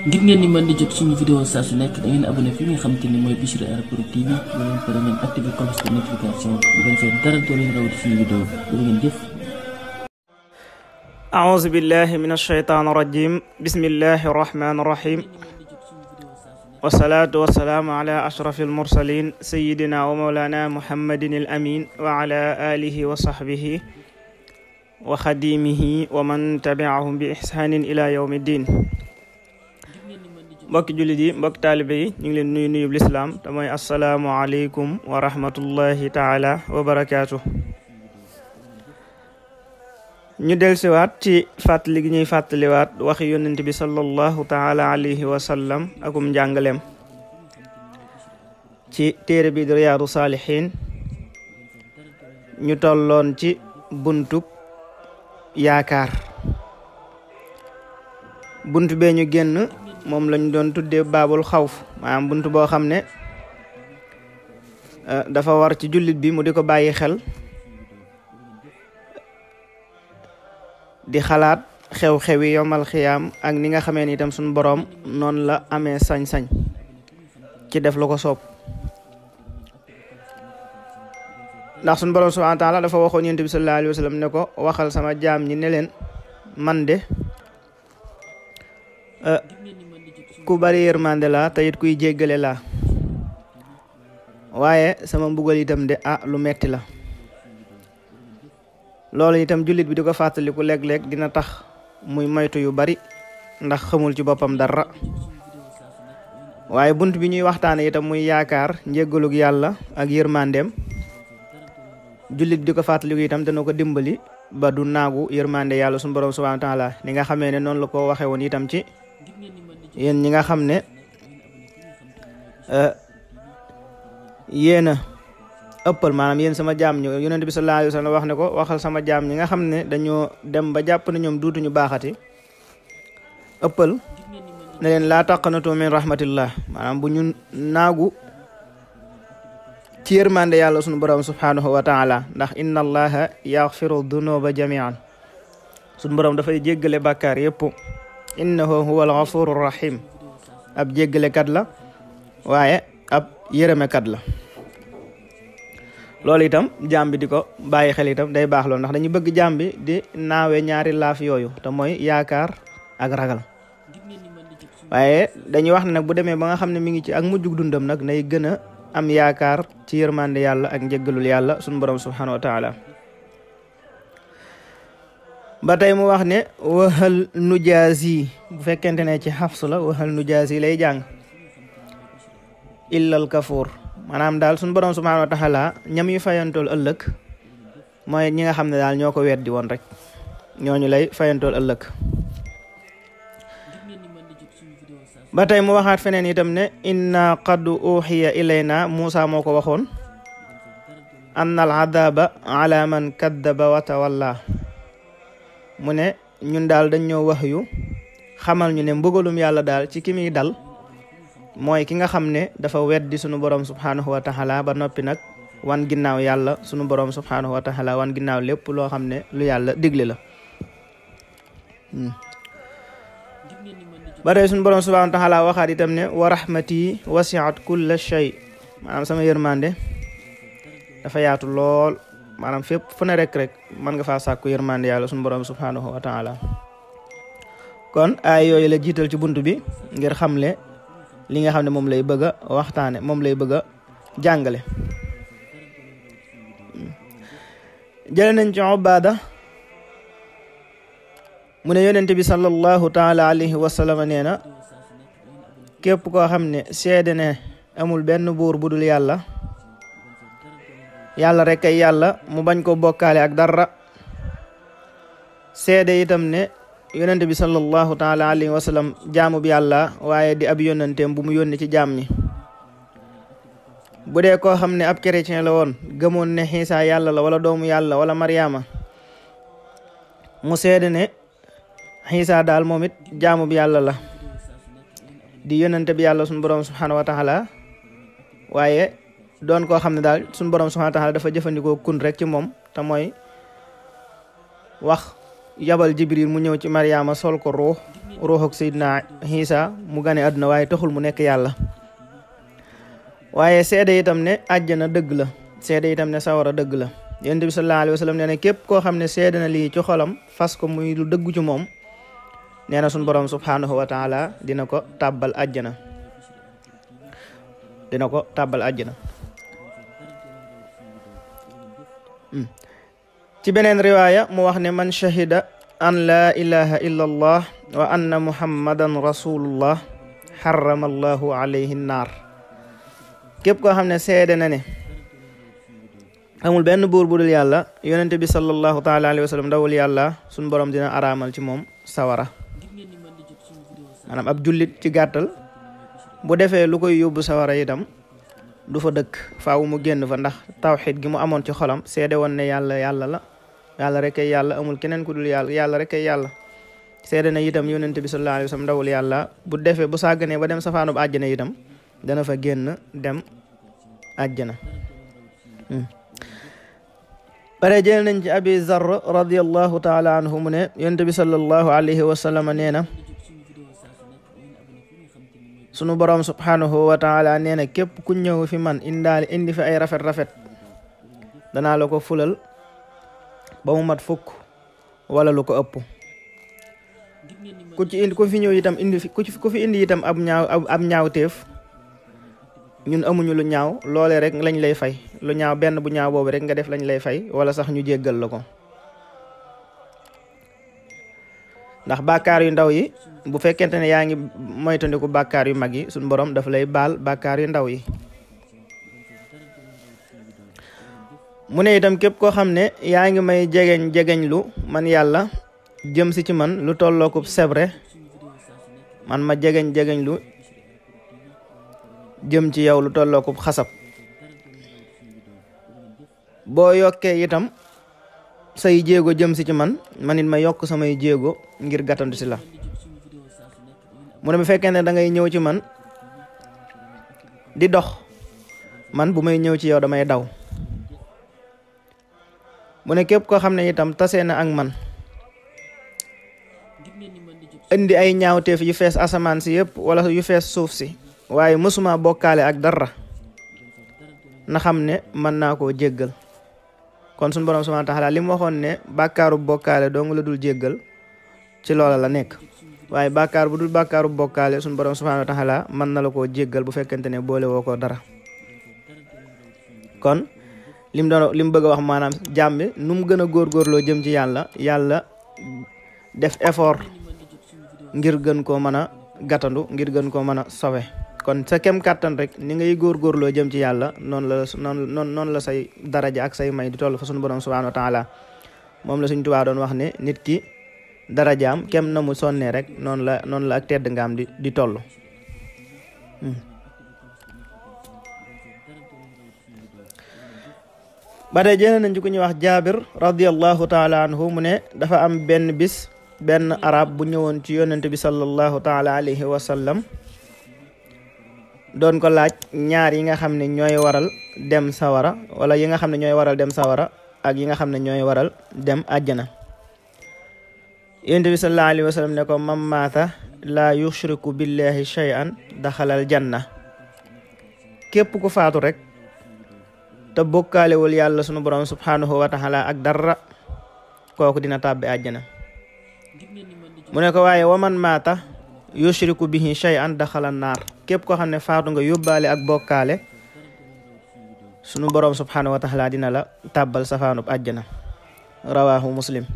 ngir ngeen di mën di jot suñu vidéo saa su nekk da ngeen abonné fi nga xamante ni mooy Bichri Airport TV bu leen pare ngeen activé cloche de notification bu ngeen fee dara doo leen rawati suñu vidéo bu ngeen jëf. أعوذ بالله من الشيطان الرجيم بسم الله الرحمن الرحيم والصلاة والسلام على أشرف المرسلين سيدنا ومولانا محمد الأمين وعلى آله وصحبه وخديمه ومن تبعهم بإحسان إلى يوم الدين. mbokki jullit yi mbokki taalibe yi ñu ngi leen nuyu nuyub lislaam te mooy assalaamu aleykum wa rahmatullahi taala wa barakaatu. ñu dellusiwaat ci fàttali gi ñuy fàttaliwaat waxi yonent bi sallallahu taala alayhi wa sallam akum njàngaleem ci téere bi di Riyaadu Saalihiin. ñu tolloon ci buntub yaakaar. bunt bee ñu génn moom lañ doon tuddee baabul xawf, maanaam bunt boo xam ne dafa war ci jullit bi mu di ko bàyyi xel, di xalaat xew-xewi yomal xiyaam ak ni nga xamee ni itam suñu boroom noonu la amee sañ-sañ ci def lu ko soob. ndax suñu boroom subhaanahu wa taala dafa waxoon yonent bi sallallahu alayhi wa sallam ne ko waxal sama jaam ñi ne leen man de ku bari yërmande la te it kuy jéggale la, waaye sama mbugal itam de lu metti la. loolu itam jullit bi di ko fàttaliku léeg-léeg dina tax muy moytu yu bari ndax xamul ci boppam dara. waaye bunt bi ñuy waxtaane itam muy yaakaar njéggalug yàlla ak yërmandeem, jullit bi di ko fàttaliku itam dana ko dimbali ba du naagu yërmande yàlla suñu borom subhanahu wa taala ni nga xamee ne noonu la ko waxee woon itam ci yéen ñi nga xam ne yéen a ëppal, maanaam yéen sama jaam ñi. yonent bi sallallahu alayhi wa sallam wax ne ko waxal sama jaam ñi nga xam ne dañoo dem ba jàpp ne ñoom duutuñu baaxati ëppal ne leen laa taqnatu min rahmatillah, maanaam bu ñu naagu ci yërmande yàlla sunu borom subhanahu wa taala, ndax inna allaha yaxfiru dunuba jamian, sunu borom dafay jéggale bàkkaar yépp. innahu huwa al-ghafuru rahim, ab jéggalekat la waaye ab yërëmekat la. loolu itam jaam bi di ko bàyyi xel itam day baax loolu, ndax dañu bëgg jaam bi di naawe ñaari laaf yooyu te mooy yaakaar ak ragal. waaye dañuy wax ne nag bu demee ba nga xam ne mi ngi ci ak mujjug dundam nag nay gën a am yaakaar ci yërmande yàlla ak njéggalul yàlla sunu borom subhanahu wa taala. ba tey mu wax ne waxal nujaasi, bu fekkente ne ci xafs la waxal nujaasi lay jàng illal kafuur, maanaam daal suñu borom subhaanahu wa taala ñam yu fayantool ëllëg mooy ñi nga xam ne daal ñoo ko weddi woon rek, ñooñu lay fayantool ëllëg. ba tey mu waxaat feneen itam ne inna qad uxiya ilayna, Muusa moo ko waxoon, anna al adaba ala man kaddaba wa tawalla, mu ne ñun daal dañ ñoo wax yu xamal ñu ne mbugalum yàlla daal ci ki muy dal mooy ki nga xam ne dafa weddi sunu borom subhanahu wa taala ba noppi nag wan ginnaaw yàlla sunu borom subhanahu wa taala, wan ginnaaw lépp loo xam ne lu yàlla digle la. ba tey sunu borom subhanahu wa taala waxaat itam ne wa rahmati wasiat kulla shay, maanaam sama yërmande dafa yaatu lool, maanaam fépp fu ne rek mën nga faa sàkku yërmande yàlla sunu borom subhanahu wa taala. kon ay yooyu la jiital ci bunt bi ngir xamle li nga xam ne moom lay bëgg a waxtaane, moom lay bëgg a jàngale. jële nañ ci Ubaada mu ne yonent bi sallallahu taala alayhi wa sallam nee na képp koo xam ne seede ne amul benn buur bu dul yàlla, yàlla rek ay yàlla, mu bañ ko bokkaale ak dara, seede itam ne yonent bi sallallahu taala alayhi wa sallam jaamu bi yàlla waaye di ab yonenteem bu mu yónni ci jaam ñi. bu dee koo xam ne ab chrétien la woon, gëmoon ne Xiisa yàlla la wala doomu yàlla wala Mariama, mu seede ne Xiisa daal moom it jaamu bi yàlla la di yonente bi yàlla sunu borom subhanahu wa taala, waaye doon koo xam ne daal sunu borom subhanahu wa taala dafa jëfandikoo kun rek ci moom te mooy wax yabal Jibril mu ñëw ci Mariama sol ko ruux ak Seydina Isa mu gane àdduna waaye taxul mu nekk yàlla. waaye seede itam ne àjjana dëgg la, seede itam ne sawara dëgg la. Yonent bi sallallahu alayhi wa sallam nee na képp koo xam ne seede na lii ci xolam fas ko muy lu dëggu ci moom, nee na suñu borom subhanahu wa taala dina ko tàbbal àjjana, ci beneen riwaaya mu wax ne man shahida an laa ilaha illa allah wa anna muhammadan rasulullah harrama allahu alayhi naar. képp koo xam ne seede na ne amul benn buur bu dul yàlla, yonent bi sallallahu taala alayhi wa sallam dawul yàlla, suñu borom dina araamal ci moom sawara. maanaam ab jullit ci gàttal bu defee lu koy yóbbu sawara itam du fa dëkk, faaw mu génn fa, ndax tawxid gi mu amoon ci xolam seede woon ne yàlla la, yàlla rek ay yàlla, amul keneen ku dul yàlla, yàlla rek ay yàlla. seede na itam yonent bi sallallahu alayhi wa sallam dawul yàlla, bu defee bu sàgganee ba dem safaanub àjjana itam dana fa génn dem àjjana. bare jël nañ ci Abi Zarr radiyallahu taala anhu mu ne yonent bi sallallahu alayhi wa sallam nee na sunu borom subhanahu wa taala nee na képp ku ñëw fi man indi fi ay rafet danaa la ko fulal ba mu mat fukk wala lu ko ëpp. ku fi ñëw itam ku fi indi itam ab ñaawteef, ñun amuñu lu ñaaw, loolee rek lañ lay fay. lu ñaaw benn bu ñaaw boobu rek nga def lañ lay fay, wala sax ñu jéggal la ko. ndax bàkkaar yu ndaw yi bu fekkente ne yaa ngi moytandiku bàkkaar yu mag yi, suñu borom dafa lay baal bàkkaar yu ndaw yi. mu ne itam képp koo xam ne yaa ngi may jegeñ lu man yàlla jëm si ci man lu tollookub sebre, man ma jegeñ lu jëm ci yow lu tollookub xasab. boo yokkee itam say jéego jëm si ci man it ma yokk samay jéego ngir gàttandu si la. mu ne bu fekkee ne da ngay ñëw ci man di dox, man bu may ñëw ci yow damay daw. mu ne képp koo xam ne itam tasee na ak man indi ay ñaawteef yu fees asamaan si yëpp wala yu fees suuf si, waaye mësuma bokkaale ak dara, na xam ne mën naa koo jéggal. kon suñu borom subhanahu wa taala li mu waxoon ne bàkkaaru bokkaale dong la dul jéggal, ci loola la nekk. waaye bàkkaar bu dul bàkkaaru bokkaale suñu borom subhanahu wa taala mën na la koo jéggal bu fekkente ne boole woo ko dara. kon li mu bëgg a wax maanaam jaam bi nu mu gën a góorgóorloo jëm ci yàlla def effort ngir gën koo mën a gàttandu, ngir gën koo mën a sowe. kon sa kem kàttan rek ni ngay góorgóorloo jëm ci yàlla noonu la say daraja ak say may di toll fa sunu borom subhanahu wa taala. moom la Sëriñ Tuubaa doon wax ne nit ki darajaam kem na mu sonnee rek noonu la ak tedd ngaam di toll. ba tey jëlee nañ ci ku ñuy wax Jaabir radiyallahu taala anhu mu ne dafa am benn bis benn arab bu ñëwoon ci yonent bi sallallahu taala alayhi wa sallam doon ko laaj ñaar yi nga xam ne ñooy waral dem sawara, wala yi nga xam ne ñooy waral dem sawara ak yi nga xam ne ñooy waral dem àjjana. yonent bi sallallahu alayhi wa sallam ne ko man maata laa yushriku billahi shay'an daxalal janna. képp ku faatu rek te bokkaalewul yàlla sunu borom subhanahu wa taala ak dara, kooku dina tàbbi àjjana. mu ne ko waaye waman maata yushriku bihi shay'an daxala naar. képp koo xam ne faatu nga yóbbaale ak bokkaale, sunu borom subhanahu wa taala dina la tàbbal safaanub àjjana. rawaahu Muslim.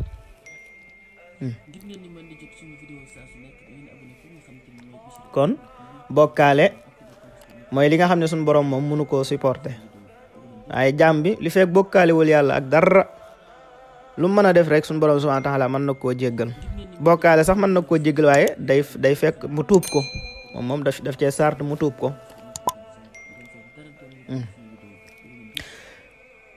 kon bokkaale mooy li nga xam ne sunu borom moom mënu koo supporter. waaye jaam bi li fekk bokkaalewul yàlla ak dara, lu mën a def rek sunu borom subhanahu wa taala mën na koo jéggal. bokkaale sax mën na koo jéggal, waaye day fekk mu tuub ko. moom daf cee sart mu tuub ko.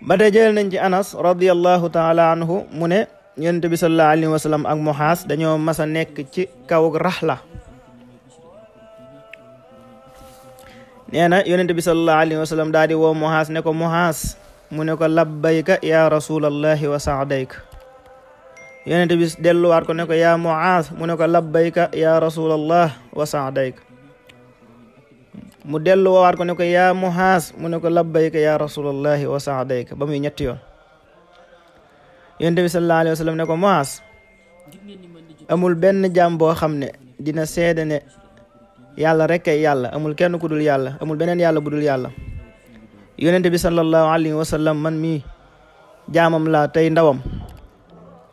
ba tey jël nañ ci Anas radiyallahu taala anhu mu ne yonent bi sallallahu alayhi wa sallam ak Muhaas dañoo mas a nekk ci kaw raxla. nee na yonent bi sallallahu alayhi wa sallam daal di woo Muhaas ne ko Muhaas, mu ne ko labbayka ya rasulallahi wa saadayka. yonent bi delluwaat ko ne ko yaa Muaaz mu ne ko labbayka ya rasulallah wa saadayka mu delluwaat ko ne ko yaa Muaaz mu ne ko labbayka ya rasulallahi wa saadayka ba muy ñetti yoon. yonent bi sallallahu alayhi wa sallam ne ko Muaaz amul benn jaam boo xam ne dina seede ne yàlla rek kay yàlla, amul kenn ku dul yàlla, amul beneen yàlla bu dul yàlla. yonent bi sallallahu alayhi wa sallam man mii jaamam laa tey ndawam,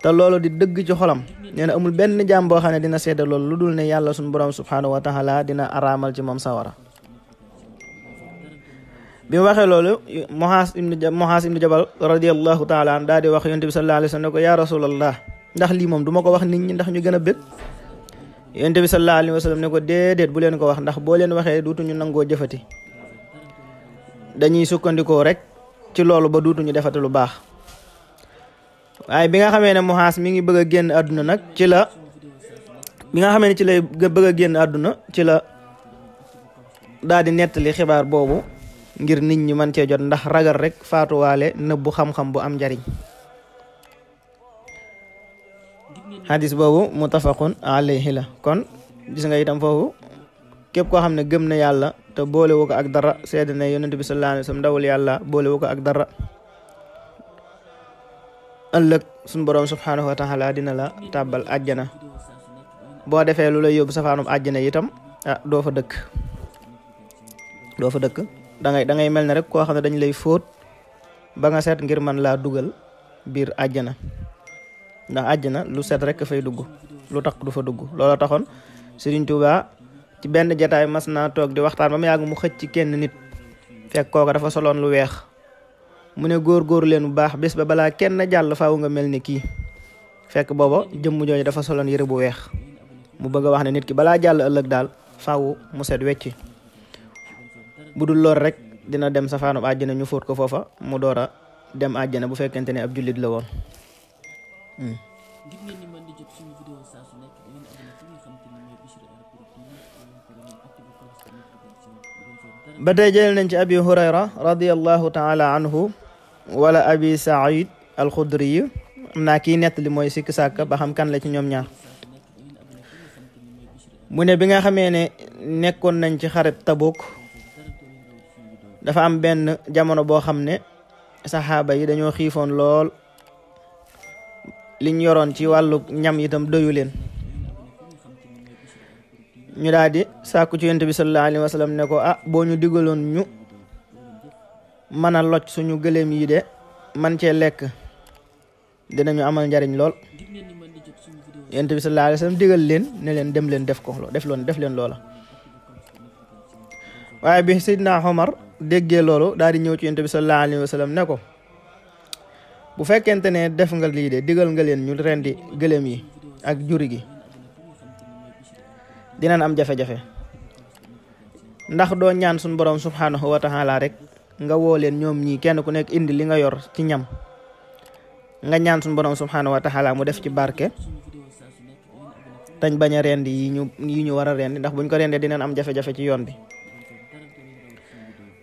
te loolu di dëgg ci xolam. nee na amul benn jaam boo xam ne dina seede loolu lu dul ne yàlla suñu borom subhanahu wa taala dina araamal ci moom sawara. bi mu waxee loolu Muaaz ibnu Jabal radiyallahu taala an daal di wax yonent bi sallallahu alayhi wa sallam ne ko yaa rasulallah ndax lii moom du ma ko wax nit ñi ndax ñu gën a bëgg. yonent bi sallallahu alayhi wa sallam ne ko déedéet bu leen ko wax, ndax boo leen waxee duutuñu nangoo jëfati, dañuy sukkandikoo rek ci loolu ba duutuñu defati lu baax. waaye bi nga xamee ne Muaaz mi ngi bëgg a génn àdduna nag ci la bëgg a génn àdduna ci la daal di nettali xibaar boobu ngir nit ñi mën cee jot, ndax ragal rek faatuwaale nëbbu xam-xam bu am njariñ. xadis boobu muttafaqun alayhi la. kon gis nga itam foofu képp koo xam ne gëm na yàlla te boolewu ko ak dara, seede ne yonent bi sallallahu alayhi wa sallam ndawul yàlla boolewu ko ak dara, ëllëg suñu borom subhanahu wa taala dina la tàbbal àjjana. boo defee lu lay yóbbu safaanum àjjana itam doo fa dëkk. da ngay mel ne rek koo xam ne dañ lay fóot ba nga set ngir mën laa dugal biir àjjana, ndax àjjana lu set rek fay dugg, lu tax du fa dugg. loola taxoon Sëriñ Tuubaa ci benn jataay mas naa toog di waxtaan ba mu yàgg mu xëcc ci kenn nit, fekk kooka dafa soloon lu weex. mu ne góor leen bu baax bés ba balaa kenn jàll faaw nga mel ni kii. fekk booba jëmm jooju dafa soloon yëre bu weex. mu bëgg a wax ne nit ki balaa jàll ëllëg daal faaw mu set wecci, bu dul lool rek dina dem safaanub àjjana ñu fóot ko foofa mu door a dem àjjana bu fekkente ne ab jullit la woon. ba tey jël nañ ci abi hurayra radiyallahu taala anhu wala abi said alxudri yi. am naa kii nettali mooy sikk sàkk ba xam kan la ci ñoom ñaar. mu ne bi nga xamee ne nekkoon nañ ci xaret Tabuk, dafa am benn jamono boo xam ne saxaaba yi dañoo xiifoon lool, liñ yoroon ci wàllu ñam itam doyu leen. ñu daal di sàkku ci yonent bi sallallahu alayhi wa sallam ne ko boo ñu digaloon ñu mën a loj suñu gëléem yi de man cee lekk dinañu amal njariñ lool. yonent bi sallallahu alayhi wa sallam digal leen ne leen dem leen def leen loola. waaye bi Seydina Omar déggee loolu daal di ñëw ci yonent bi sallallahu alayhi wa sallam ne ko bu fekkente ne def nga lii de digal nga leen ñu rendi gëléem yi ak juri gi, dinañ am jafe-jafe. ndax doo ñaan suñu borom subhanahu wa taala rek nga woo leen ñoom ñii kenn ku nekk indi li nga yor ci ñam, nga ñaan suñu borom subhanahu wa taala mu def ci barke, tañ bañ a rendi yi ñu war a rendi, ndax buñ ko rendee dinañ am jafe-jafe ci yoon bi.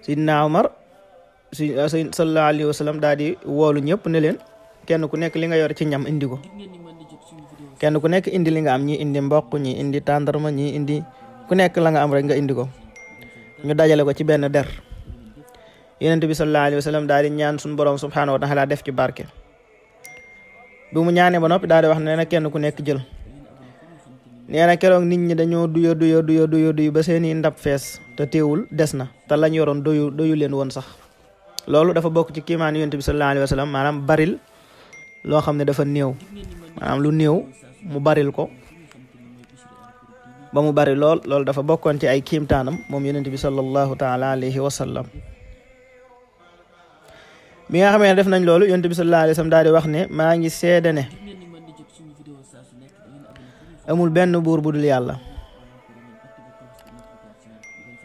Sidna Umar sallallahu alayhi wa sallam daal di woolu ñëpp ne leen kenn ku nekk li nga yor ci ñam indi ko. kenn ku nekk indi li nga am, ñi indi mboq, ñi indi tàndarma, ñi indi ku nekk la nga am rek nga indi ko. ñu dajale ko ci benn der. Yonent bi sallallahu alayhi wa sallam daal di ñaan suñu borom subhanahu wa taala def ci barke. bi mu ñaanee ba noppi daal di wax ne na kenn ku nekk jël. nee na keroog nit ñi dañoo duyo ba seeni ndab fees, te teewul des na, te lañ yoroon doyu leen woon sax. loolu dafa bokk ci kiimaan Yonent bi sallallahu alayhi wa sallam, maanaam baril loo xam ne dafa néew, maanaam lu néew mu baril ko ba mu bari lool. loolu dafa bokkoon ci ay kiimtaanam moom Yonent bi sallallahu taala alayhi wa sallam. bi nga xamee ne def nañ loolu, Yonent bi sallallahu alayhi wa sallam daal di wax ne maa ngi seede ne amul benn buur bu dul yàlla,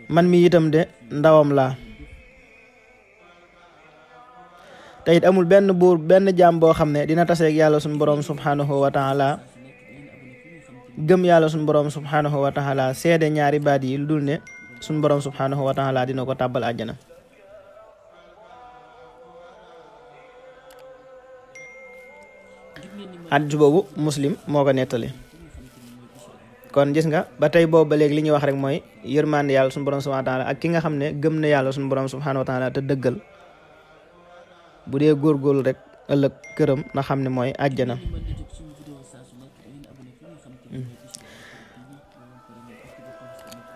man mi itam de ndawam laa, te it amul benn jaam boo xam ne dina taseeg yàlla suñu borom subhanahu wa taala, gëm yàlla suñu borom subhanahu wa taala, seede ñaari baat yi lu dul ne suñu borom subhanahu wa taala dina ko tàbbal àjjana. hadiis boobu Muslim moo ko nettali. kon gis nga ba tey boobu ba léegi li ñuy wax rek mooy yërmande yàlla suñu borom subhanahu wa taala ak ki nga xam ne gëm na yàlla suñu borom subhanahu wa taala te dëggal bu dee góorgóorlu rek ëllëg këram na xam ne mooy àjjana.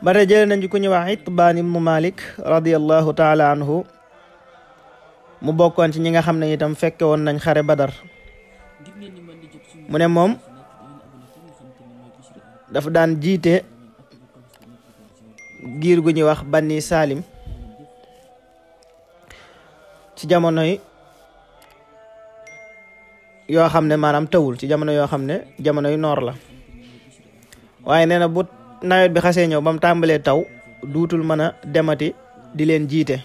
ba tey jëlee nañ ci ku ñuy wax Itbaan ibnu Malik radiyallahu taala anhu mu bokkoon ci ñi nga xam ne itam fekke woon nañ xare Badar. mu ne moom dafa daan jiite giir gu ñuy wax Bani Salim ci jamonoy yoo xam ne maanaam tawul, ci jamono yoo xam ne jamonoy noor la. waaye nee na bu nawet bi xasee ñëw ba mu tàmbalee taw duutul mën a demati di leen jiite.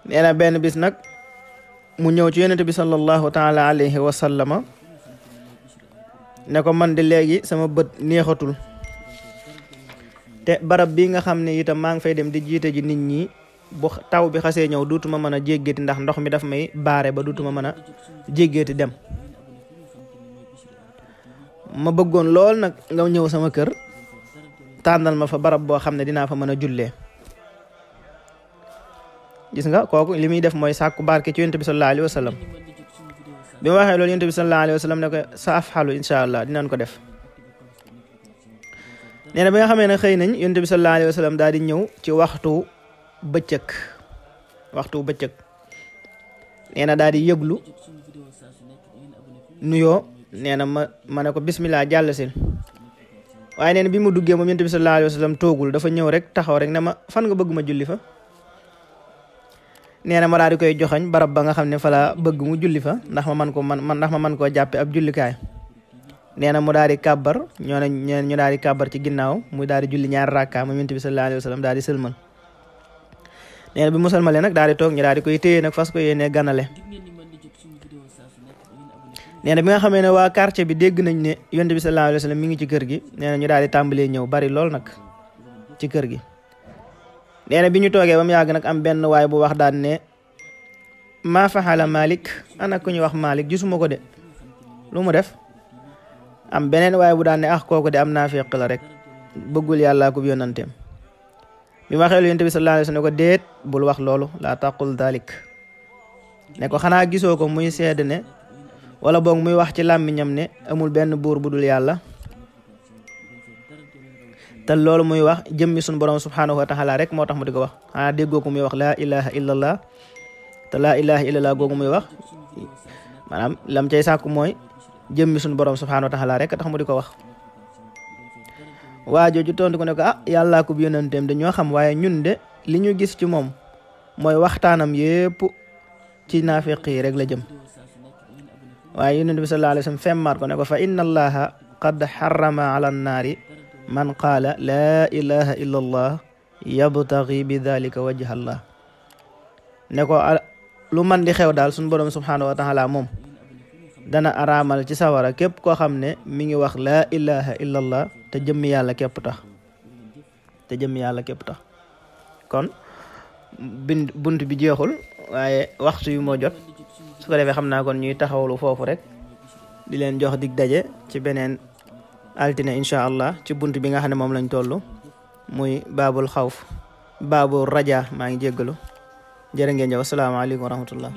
nee na benn bis nag mu ñëw ci yonent bi sallallahu taala alayhi wa sallama ne ko man de léegi sama bët neexatul te barab bi nga xam ne itam maa ngi fay dem di jiite ji nit ñi bu taw bi xasee ñëw duutuma mën a jéggeeti ndax ndox mi daf may baare ba duutuma mën a jéggeeti dem. ma bëggoon lool nag nga ñëw sama kër tànnal ma fa barab boo xam ne dinaa fa mën a jullee. gis nga kooku li muy def mooy sàkku barke ci yonent bi sallallahu alayhi wa sallam. bi ma waxee loolu yonent bi sallallahu alayhi wa sallam ne ko sa afxalu incha allah dinañ ko def. nee na bi nga xamee ne xëy nañ yonent bi sallallahu alayhi wa sallam daal di ñëw ci waxtu bëccëg nee na daal di yëglu nuyoo. nee na ma ne ko bismillah jàll sil. waaye nee na bi mu duggee moom yonent bi sallallahu alayhi wa sallam toogul, dafa ñëw rek taxaw rek ne ma fan nga bëgg ma julli fa. nee na ma daal di koy joxañ barab ba nga xam ne fa la bëgg mu julli fa ndax ma man koo jàppe ab jullikaay. nee na mu daal di kàbbar ñu daal di kàbbar ci ginnaaw mu daal di julli ñaari rakka moom yonent bi sallallahu alayhi wa sallam daal di sëlmal. nee na bi mu sëlmalee nag daal di toog ñu daal di koy téye nag fas ko yéene ganale. nee na bi nga xamee ne waa quartier bi dégg nañ ne yonent bi sallallahu alayhi wa sallam mi ngi ci kër gi, nee na ñu daal di tàmbalee ñëw bari lool nag ci kër gi. nee na bi ñu toogee ba mu yàgg nag am benn waay bu wax daan ne maa faxala Malik, ana ku ñu wax Malik gisuma ko de lu mu def. am beneen waay bu daan ne kooku de am naafiq la rek bëggul yàlla ko yonanteem. bi ma waxee yonent bi sallallahu alayhi wa sallam ne ko déet bul wax loolu, laa taqul dalik. ne ko xanaa gisoo ko muy seede ne wala boog muy wax ci làmmiñam ne amul benn buur bu dul yàlla, te loolu muy wax jëmmi suñu borom subhanahu wa taala rek moo tax mu di ko wax. xanaa déggoo ko muy wax laa ilaha illallah, te laa ilaha illallah googu muy wax maanaam lam cay sàkku mooy jëmmi suñu borom subhanahu wa taala rek tax mu di ko wax. waa jooju tontu ko ne ko yàllaa ko yonenteem dañoo xam, waaye ñun de li ñu gis ci moom mooy waxtaanam yépp ci naafiq yi rek la jëm. waaye yonent bi sallallahu alayhi wa sallam femmaat ko ne ko fa inna allaha qad harrama ala annaari man qaala laa ilaha illa allah yabtaghi bi dhalika wajha allah. ne ko lu man di xew daal suñu borom subhanahu wa taala moom dana araamal ci sawara képp koo xam ne mi ngi wax laa ilaha illa allah te jëmmi yàlla képp tax. kon bunt bi jeexul waaye waxtu yu moo jot, su ko defee xam naa kon ñuy taxawlu foofu rek di leen jox dig daje ci beneen altine incha allah ci bunt bi nga xam ne moom lañ toll muy baabul xawf baabul raja. maa ngi jéggalu jërë ngeen jëf asalaamaaleykum wa rahmatullah.